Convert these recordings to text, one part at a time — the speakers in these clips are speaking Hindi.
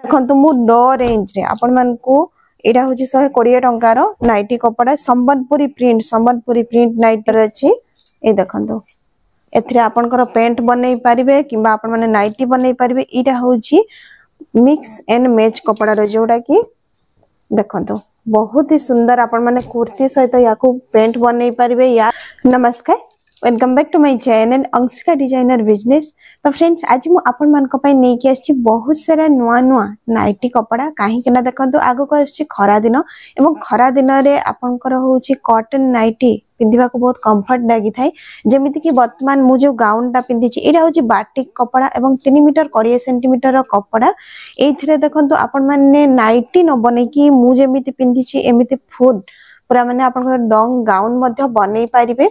देखो मु लो रेंज रे आपण मानकू एटा होची 120 टंकार नाइटी कपड़ा संबलपुरी प्रिंट नाइट अच्छी ये देखो एथिरे आपनकर पेंट बनै पारिबे किबा आपण माने नाइटी बनै पारिबे एटा होची मिक्स एंड मैच कपड़ा रो जोड़ा की देखो बहुत ही सुंदर आपण माने कुर्ती सहित याकू पेंट बनै पारिबे या नमस्कार welcome back to my channel Anshika designer business. So friends आज मु आपण मान को पई नै कि आछि बहुत सारा नुआ नुआ नाइटी कपड़ा काहे कि ना देखंतु आगो को आछि खरा दिन एवं खरा दिन रे आपनकर होछि कॉटन नाइटी पिंधिबा को बहुत कंफर्ट लागी थाई जेमिति कि वर्तमान मु जो गाउन टा पिंधि छि एटा होछि बाटिक कपड़ा एवं 3 मीटर 20 सेंटीमीटर रो कपड़ा एथिरे देखंतु आपण माने नाइटी न बनै कि मु जेमिति पिंधि छि एमिति फुल पूरा माने आपन लॉन्ग गाउन मध्य बनै पारिबे।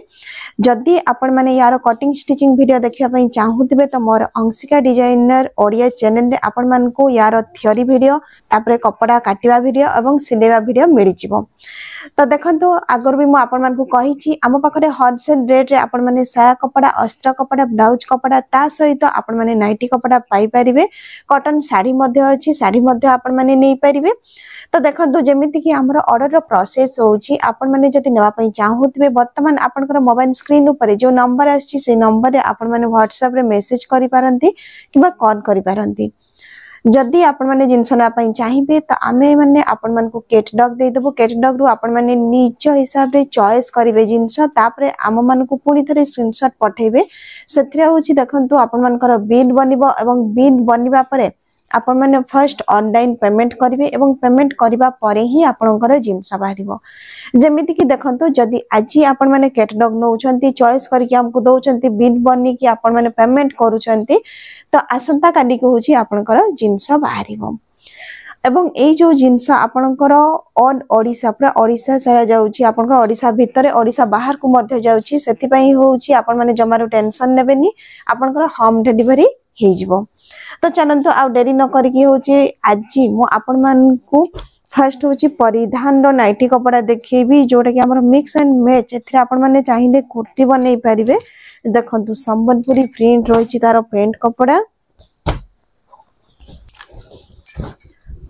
जदि आपण माने यार कटिंग स्टिचिंग वीडियो देखिया पई चाहूतिबे तो मोर अंशिका डिजाइनर ओडिया चैनल रे आपण मान को यार थ्योरी वीडियो तापरे कपड़ा काटिबा वीडियो एवं सिलेबा वीडियो मिलि जिवो। तो देखंतु आगर भी मु आपण मान को कहि छि आम पाखरे होलसेल रेट रे आपण माने साया कपड़ा अस्त्र कपड़ा ब्लाउज कपड़ा ता सहित आपण माने नाइटी कपड़ा पाई परिबे कॉटन साड़ी मध्य अछि साड़ी मध्य आपण माने नै परिबे। तो देखंतु जेमिति कि हमर ऑर्डर रो प्रोसेस होउची आपण माने जति नेबा पई चाहूतबे वर्तमान आपनकर मोबाइल स्क्रीन ऊपर जो नंबर आछि से नंबर रे आपण माने व्हाट्सएप रे मेसेज करि पारंती किबा कॉल करि पारंती। जदि आपण माने जिंस ना पई चाहिबे त आमे माने आपण मान को कैटलॉग दे देबो कैटलॉग रु आपण माने निज हिसाब रे चॉइस करिवे जिंस तापरे आम मान को पुनी थरे स्क्रीनशॉट पठेबे सेथरे होची देखंतु आपण मानकर बिल बनिबो एवं बिल बनिबा परे आपण माने फर्स्ट ऑनलाइन पेमेंट करिवे एवं पेमेंट करिबा परे ही आपनकर जिंस बाहरिबो। जेमिति कि देखंतु जदि आजी आपण माने कैटलॉग नउछंती चॉइस करके हमको दउछंती बिल बनी कि आपण माने पेमेंट करूछंती तो आसंता काली को होची आपनकर जिंस बाहरिबो एवं ए जो जिंस आपनकर ऑल ओडिसा पूरा ओडिसा सारा जाउची आपनकर ओडिसा भितरे ओडिसा बाहर को मध्य जाउची सेति पई होची आपण माने जमारो टेंशन नेबेनी आपनकर होम डिलीवरी हे जिवो। तो चलंतु आ डेरी न करके होची आजी मु आपण मान को फर्स्ट होची परिधान रो नाइटी कपड़ा देखिबी जोटा कि हमर मिक्स एंड मैच एथरे आपण माने चाहिए कुर्ती बनै परिबे। देखंतु संबलपुरी प्रिंट रोची तारो पेंट कपड़ा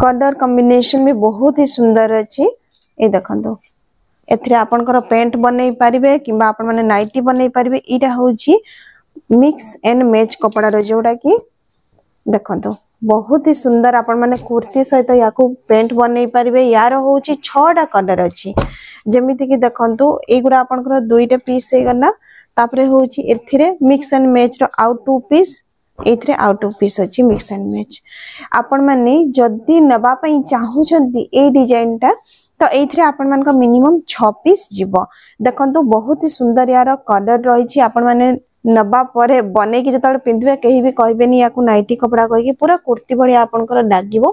कलर कॉम्बिनेशन भी बहुत ही सुंदर अछि ए देखंतु एथरे आपनकर पेंट बनै परिबे किबा आपण माने नाइटी बनै परिबे इटा होची मिक्स एंड मैच कपड़ा रो जोटा कि देखंतु बहुत ही सुंदर आपण माने कुर्ती सहित याकू पेंट बनै परिबे यार होची 6टा कलर अछि जेमिति कि देखंतु एगुडा आपनकर दुईटा पीस हे गला तापरे होची एथिरे मिक्स एंड मैच रो आउट टू पीस एथिरे आउट टू पीस अछि मिक्स एंड मैच आपण माने जदी नबा पई चाहू छंती ए डिजाइन टा तो एथिरे आपण मान का मिनिमम 6 पीस जिवो। देखंतु बहुत ही सुंदर यार कलर रही छी आपण माने नबा परे बने कि जतले पिंधबे कहि भी कहबेनी याकू नाइटी कपड़ा कहि कि पूरा कुर्ती बढी आपनकर लागिवो।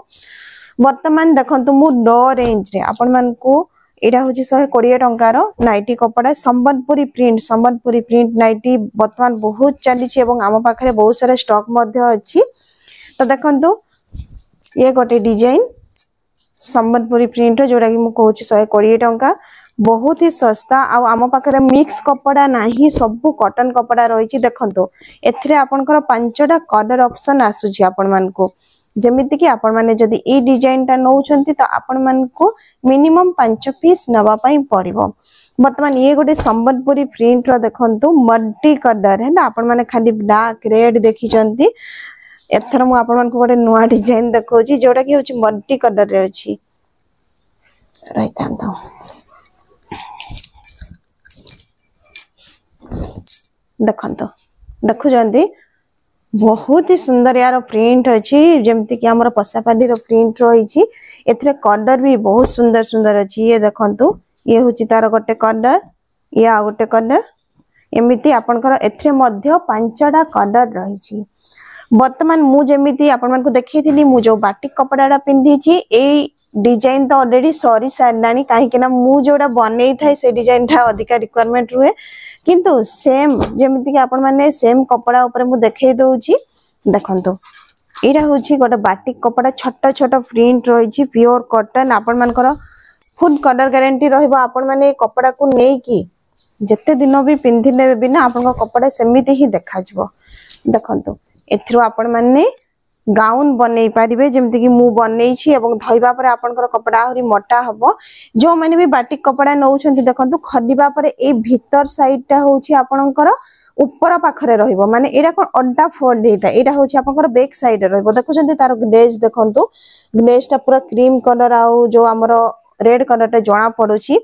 वर्तमान देखंतु मु लो रेंज रे आपण मान को एटा होची 120 टंकार नाइटी कपड़ा संबलपुरी प्रिंट नाइटी वर्तमान बहुत चली छी एवं आम पाखरे बहुत सारा स्टॉक मध्य अछि। तो देखंतु ये गोटे डिजाइन संबलपुरी प्रिंट जोड़ा कि मु कहूची 120 टंका बहुत ही सस्ता आम पाखरे मिक्स कपड़ा नाही सब कॉटन कपड़ा रही। देखंतु एथिरे आपनकर 5टा कलर ऑप्शन आसुची आपण मान को जेमिति कि आपण माने जदी ए डिजाइन टा नउछंती तो आपण मान को मिनिमम 5 पीस नवा पई पड़िबो। वर्तमान ये गोटे संबलपुरी प्रिंट रो देखंतु मल्टी कलर है ना आपण माने खाली ब्लैक रेड देखि चंती एथर मु आपण मान को गोटे नुवा डिजाइन देखौची जोटा कि होची मल्टी कलर रे अछि राइट देखंतु देखु जंदी बहुत ही सुंदर यार प्रिंट अछि जेमति कि हमर पसापाली रो प्रिंट रही एथरे कलर भी बहुत सुंदर सुंदर अछि। ये देखंतु ये होची तार गोटे कलर ये आ गोटे कलर एमिति आपनकर एथरे मध्य 5टा कलर रही। वर्तमान मु जेमिति आपण मान को देखैथिली मु जो बाटिक कपड़ाडा पिंधि छी ए डिजाइन तो ऑलरेडी सॉरी सारलानी काहे कि ना मु जोडा बनै थाई से डिजाइन था अधिका रिक्वायरमेंट रुए किंतु सेम जेमिति कि आपण माने सेम कपड़ा ऊपर मु देखै दउची। देखंतु एटा होची गोटे बाटिक कपड़ा छोट छोट प्रिंट रही प्योर कॉटन आपण मानकर फुल कलर गारंटी रहइबो। आपण माने कपड़ा को नै कि जत्ते दिन भी पिंधिले बिना आपण कपड़ा सेमिति ही देखा जबो। देखंतु एथरो आपण माने गाउन बनै पारिबे जेमति कि मु बनै छी एवं धइबा पर आपनकर कपड़ा आहुरी मोटा हबो जो माने भी बाटिक कपड़ा नउछंती देखंतु खदिबा पर ए भीतर साइड टा होउची आपनकर ऊपर पाखरे रहइबो माने एडा कोन अड्डा फोल्ड हेता एडा होउची आपनकर बैक साइड रहइबो देखुछंती तार ग्लेज देखंतु ग्लेज टा पूरा क्रीम कलर आउ जो हमरो रेड कलर टा जणा पडुची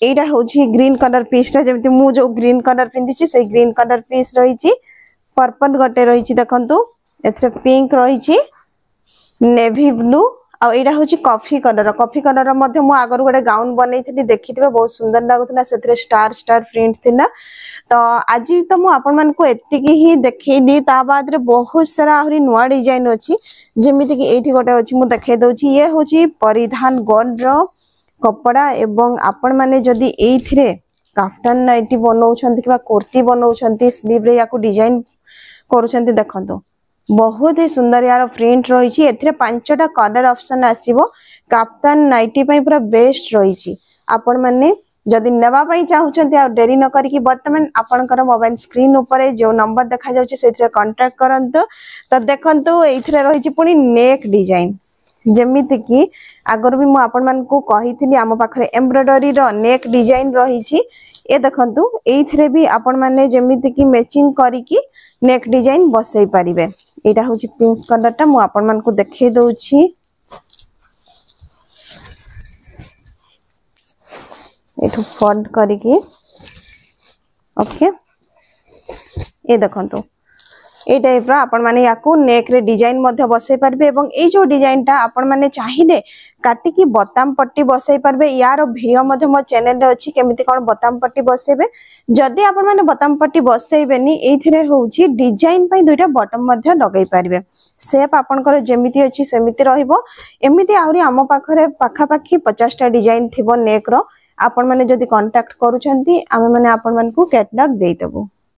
एडा होउची ग्रीन कलर पीस टा जेमति मु जो ग्रीन कलर पिंदिची से ग्रीन कलर पीस रहिची पर्पल गटे रहिची देखंतु एथरे पिंक रहिची नेवी ब्लू आ एडा होची कॉफी कलर मध्ये मु आगर गोटे गाउन बनैथिली देखिथिबे बहुत सुंदर लागुतला सेथरे स्टार स्टार प्रिंट थिला तो आज तो मु आपन मन को एतिकी ही देखैली ता बाद रे बहुत सारा आहुरी नुवा डिजाइन अछि जेमिति कि एठी गोटे अछि मु देखै दउची ये होची परिधान गोल्ड रो कपड़ा एवं आपण माने जदी एथिरे काफ्तान नाइटी बनौछंती किबा कुर्ती बनौछंती स्लीव रे याकू डिजाइन करूछंती देखंतो बहुत ही सुंदर यार प्रिंट रही एथिरे 5टा कलर ऑप्शन आसीबो काफ्तान नाइटी पई पूरा बेस्ट रही आपण माने जदी नेबा पई चाहुचंती आ देरी न करी कि वर्तमान आपनकर मोबाइल स्क्रीन ऊपर जो नंबर देखा जाउची सेथिरे कांटेक्ट करंतो तो देखंतो एथिरे रही पुनी नेक डिजाइन जेमिति कि आगर भी मु आपण मान को कहिथिली आम पाखरे एम्ब्रॉयडरी रो नेक डिजाइन रही ए देखंतु एथिरे भी आपण माने जेमिति कि मैचिंग करी कि नेक डिजाइन बसई पारिबे एटा होची पिंक कलर टा मु आपण मान को देखै दउची एठो फोल्ड करी कि ओके ए देखंतु ए टाइप रा आपण माने याकू नेक रे डिजाइन मध्ये बसई पारबे एवं ए जो डिजाइन टा आपण माने चाहिले काटी की बटाम पट्टी बसई पारबे यार वीडियो मध्ये मो चैनल रे अछि केमिति कोन बटाम पट्टी बसैबे जदी आपण माने बटाम पट्टी बसैबेनी एथिरे होउची डिजाइन पई दुइटा बटन मध्ये लगाई पारबे शेप आपनकर जेमिति अछि सेमिति रहिबो एमिति आउरी हम पाखरे पाखा पाखी 50 टा डिजाइन थिबो नेक रो आपण माने जदी कांटेक्ट करूछंती आमे माने आपण मान को कैटलॉग देई देबो।